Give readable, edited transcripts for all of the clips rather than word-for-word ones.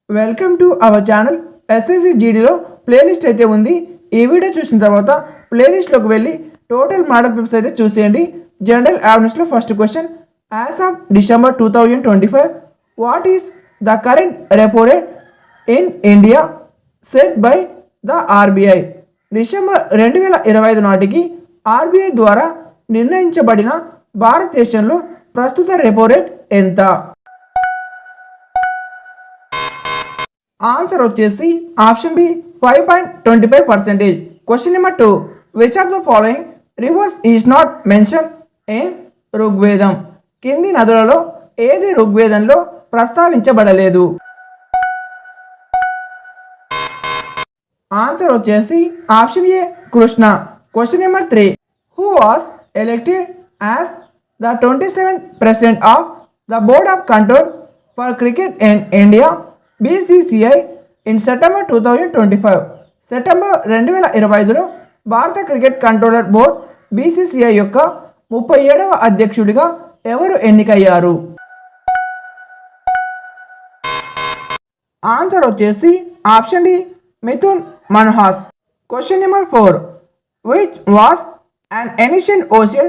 Welcome to our channel. SSC జీడీలో playlist అయితే ఉంది. ఈ వీడియో చూసిన తర్వాత ప్లేలిస్ట్లోకి వెళ్ళి టోటల్ మోడల్ పేపర్స్ అయితే చూసేయండి. జనరల్ అవేర్నెస్లో first question, as of December 2025 what is the current repo rate in India set by the RBI. డిసెంబర్ 2025 నాటికి ఆర్బీఐ ద్వారా నిర్ణయించబడిన భారతదేశంలో ప్రస్తుత రెపో రేట్ ఎంత? ఆన్సర్ వచ్చేసి option B 5.25%. Question number 2, which of the following rivers is not mention in Rigveda. కింది నదులలో ఏది ఋగ్వేదంలో ప్రస్తావించబడలేదు? ఆన్సర్ వచ్చేసి option A Krishna. Question number 3, who was elected as the 27th president of the board of control for cricket in India BCCI in September 2025. September 2025లో భారత cricket controller board BCCI యొక్క 37వ అధ్యక్షుడిగా ఎవరు ఎన్నికయ్యారు? ఆన్సర్ వచ్చేసి option D Mithun Manhas. Question number 4, which was an ancient ocean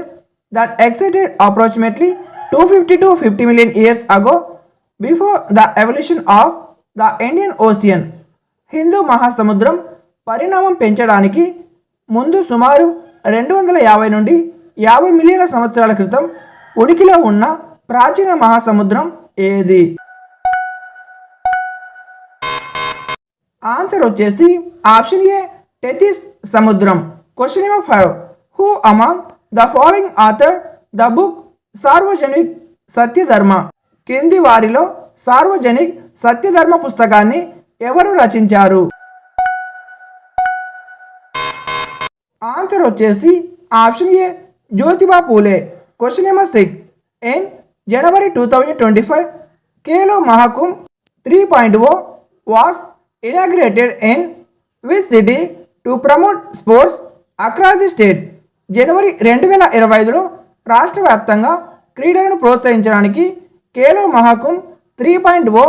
that existed approximately 250 to 50 million years ago before the evolution of the Indian Ocean. Hindu మహాసముద్రం పరిణామం పెంచడానికి ముందు సుమారు 250 నుండి 50 మిలియన్ల సంవత్సరాల క్రితం ఉనికిలో ఉన్న ప్రాచీన మహాసముద్రం ఏది? ఆన్సర్ వచ్చేసి ఆప్షన్ ఏ టెథిస్ సముద్రం. Question number 5, who among the following author the book Sarvajanik Satyadharma. కింది వారిలో సార్వజనిక్ సత్యధర్మ పుస్తకాన్ని ఎవరు రచించారు? ఆన్సర్ వచ్చేసి option A Jyotiba Phule. Question number 6, in January 2025 Khelo Mahakumbh 3.0 was inaugurated in which city to promote sports across the state. జనవరి 2025లో రాష్ట్ర వ్యాప్తంగా క్రీడలను ప్రోత్సహించడానికి ఖేలో మహాకుంభ్ 3.0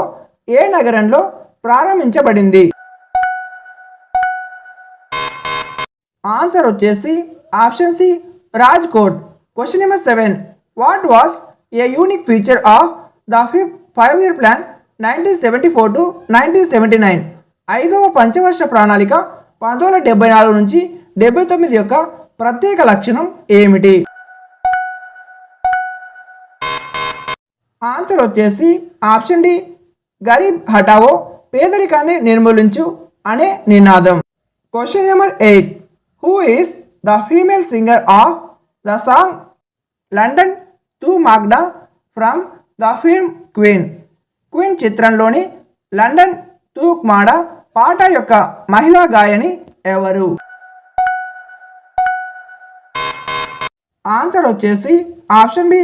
ఏ నగరంలో ప్రారంభించబడింది? ఆన్సర్ వచ్చేసి option C Rajkot. Question number 7, what was a unique feature of the 5-year plan 1974 to 1979. 5వ పంచవర్ష ప్రణాళిక 1974 నుంచి 79 యొక్క ప్రత్యేక లక్షణం ఏమిటి? ఆన్సర్ వచ్చేసి ఆప్షన్ డి గరీబ్ హటావో, పేదరికాన్ని నిర్మూలించు అనే నినాదం. Question number 8, who is the female singer of the song London Thumakda from the film Queen. Queen చిత్రంలోని లండన్ తూక్ మాడా పాట యొక్క మహిళా గాయని ఎవరు? ఆన్సర్ వచ్చేసి option B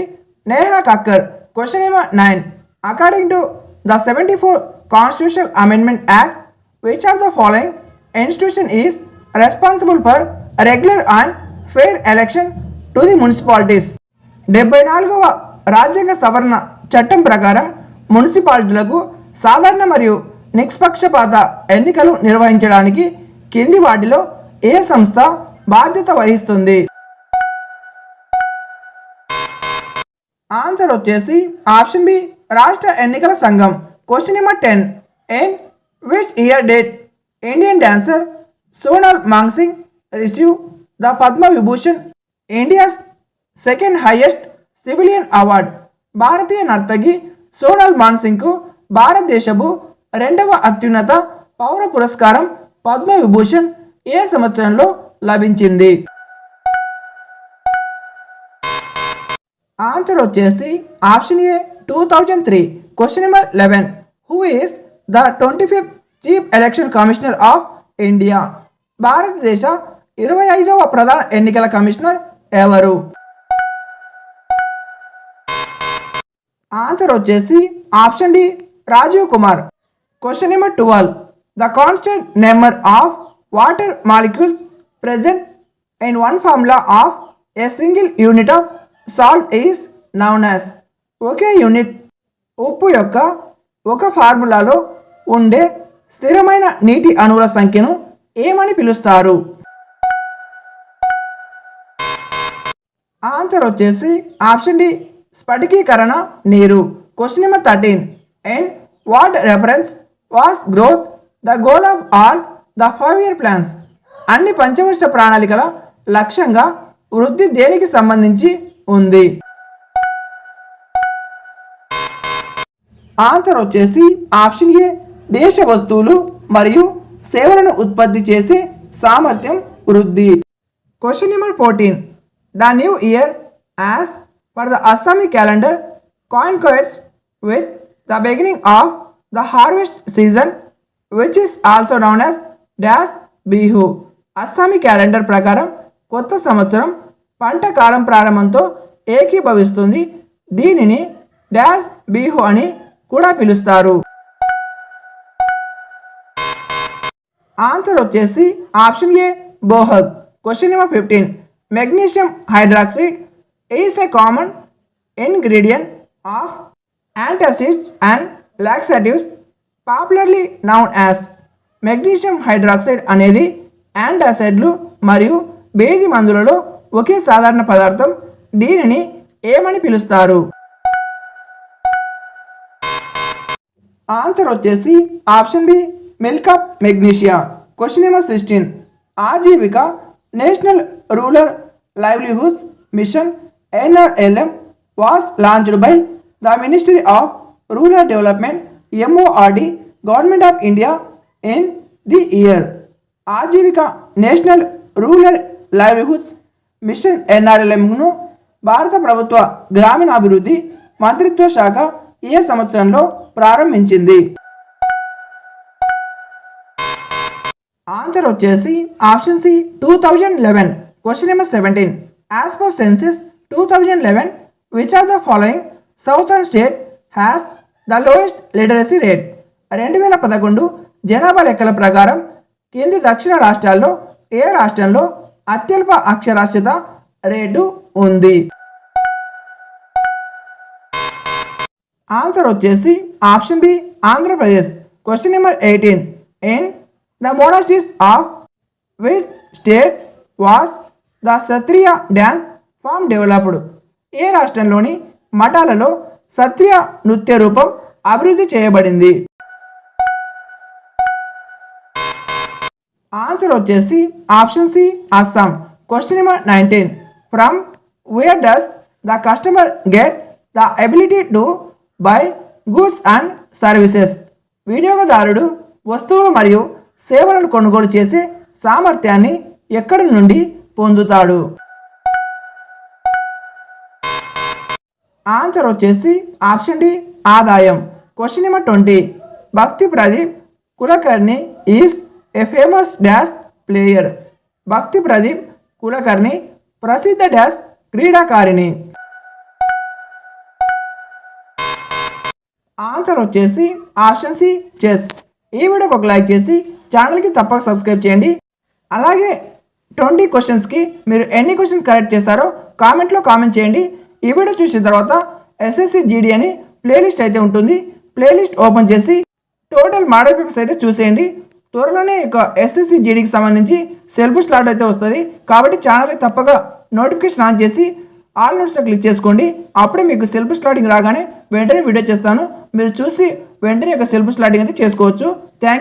Neha Kakkar. Question number 9, according to the 74 constitutional amendment act which of the following institution is responsible for regular and fair election to the municipalities. 74వ రాజ్యాంగ సవరణ చట్టం ప్రకారం మున్సిపాలిటీలకు సాధారణ మరియు నిష్పక్షపాత ఎన్నికలు నిర్వహించడానికి కింది వాటిలో ఏ సంస్థ బాధ్యత వహిస్తుంది? ఆన్సర్ వచ్చేసి ఆప్షన్ బి రాష్ట్ర ఎన్నికల సంఘం. Question number 10, in which year did Indian dancer Sonal Mansingh receive the Padma Vibhushan, India's second highest civilian award. భారతీయ నర్తకి సోనాల్ మాన్సింగ్కు భారతదేశపు 2వ అత్యున్నత పౌర పురస్కారం పద్మ విభూషణ్ ఏ సంవత్సరంలో లభించింది? ఆన్సర్ వచ్చేసి option A 2003. Question number 11, who is the 25th chief election commissioner of India. భారతదేశ 25వ ప్రధాన ఎన్నికల కమిషనర్ ఎవరు? ఆన్సర్ వచ్చేసి option D Rajiv Kumar. Question number 12, the constant number of water molecules present in one formula of a single unit of salt is known as. ఒకే unit ఉప్పు యొక్క ఒక ఫార్ములాలో ఉండే స్థిరమైన నీటి అణువుల సంఖ్యను ఏమని పిలుస్తారు? ఆన్సర్ వచ్చేసి ఆప్షన్ డి స్ఫటికీకరణ నీరు. Question number 13. In what reference was growth the goal of all the 5-year plans? అన్ని పంచవర్ష ప్రణాళికల లక్ష్యంగా వృద్ధి దేనికి సంబంధించి ఉంది? ఆన్సర్ వచ్చేసి ఆప్షన్ ఏ దేశ వస్తువులు మరియు సేవలను ఉత్పత్తి చేసే సామర్థ్యం వృద్ధి. Question number 14. The new year as per the Assamese calendar coincides with the beginning of the harvest season, which is also known as dash Bihu. Assamese calendar ప్రకారం కొత్త సంవత్సరం పంట కాలం ప్రారంభంతో ఏకీభవిస్తుంది. దీనిని డాష్ బిహు అని కూడా పిలుస్తారు. ఆన్సర్ వచ్చేసి option A Bohag. Question number 15. Magnesium hydroxide is a common ingredient of antacids and laxatives popularly known as. Magnesium hydroxide అనేది యాంటాసిడ్లు మరియు బేది మందులలో ఒకే సాధారణ పదార్థం. దీనిని ఏమని పిలుస్తారు? ఆన్సర్ వచ్చేసి option B milk of magnesia. Question number 16. Aajeevika national rural livelihoods mission NRLM was launched by the ministry of rural development MORD government of India in the year. Aajeevika national rural livelihoods mission NRLMను భారత ప్రభుత్వ గ్రామీణాభివృద్ధి మంత్రిత్వ శాఖ ఏ సంవత్సరంలో ప్రారంభించింది? Answer వచ్చేసి option C 2011. Question number 17. As per census 2011 which of the following southern state has the lowest literacy rate? 2011 జనాభా లెక్కల ప్రకారం కింది దక్షిణ రాష్ట్రాల్లో ఏ రాష్ట్రంలో అత్యల్ప అక్షరాస్యత రేటు ఉంది? ఆన్సర్ వచ్చేసి option B Andhra Pradesh. Question number 18. In the monasteries of which state was the Sattriya dance form developed? ఏ రాష్ట్రంలోని మఠాలలో సత్రియ నృత్య రూపం అభివృద్ధి చేయబడింది? ఆన్సర్ వచ్చేసి option C Assam. Question number 19. From where does the customer get the ability to buy goods and services? వినియోగదారుడు వస్తువులు మరియు సేవలను కొనుగోలు చేసే సామర్థ్యాన్ని ఎక్కడి నుండి పొందుతాడు? ఆన్సర్ వచ్చేసి ఆప్షన్ డి ఆదాయం. Question number 20. భక్తి Pradeep Kulkarni is a famous dash player? భక్తి ప్రదీప్ కులకర్ణి ప్రసిద్ధ డాష్ క్రీడాకారిణి. ఆన్సర్ వచ్చేసి ఆప్షన్ సి చెస్. ఈ వీడియోకి ఒక లైక్ చేసి ఛానల్కి తప్పక సబ్స్క్రైబ్ చేయండి. అలాగే 20 క్వశ్చన్స్కి మీరు ఎన్ని క్వశ్చన్స్ కరెక్ట్ చేస్తారో కామెంట్లో కామెంట్ చేయండి. ఈ వీడియో చూసిన తర్వాత SSC GD అని ప్లేలిస్ట్ అయితే ఉంటుంది. ప్లేలిస్ట్ ఓపెన్ చేసి టోటల్ మోడల్ పేపర్స్ అయితే చూసేయండి. త్వరలోనే ఇక SSC GDకి సంబంధించి సెల్ఫ్ స్లాట్ అయితే వస్తుంది. కాబట్టి ఛానల్కి తప్పక నోటిఫికేషన్ ఆన్ చేసి ఆల్ నోట్స్ క్లిక్ చేసుకోండి. అప్పుడే మీకు సెల్ఫ్ స్లాటింగ్ రాగానే వెంటనే వీడియో చేస్తాను. మీరు చూసి వెంటనే ఒక సెల్ఫ్ స్లాటింగ్ అయితే చేసుకోవచ్చు.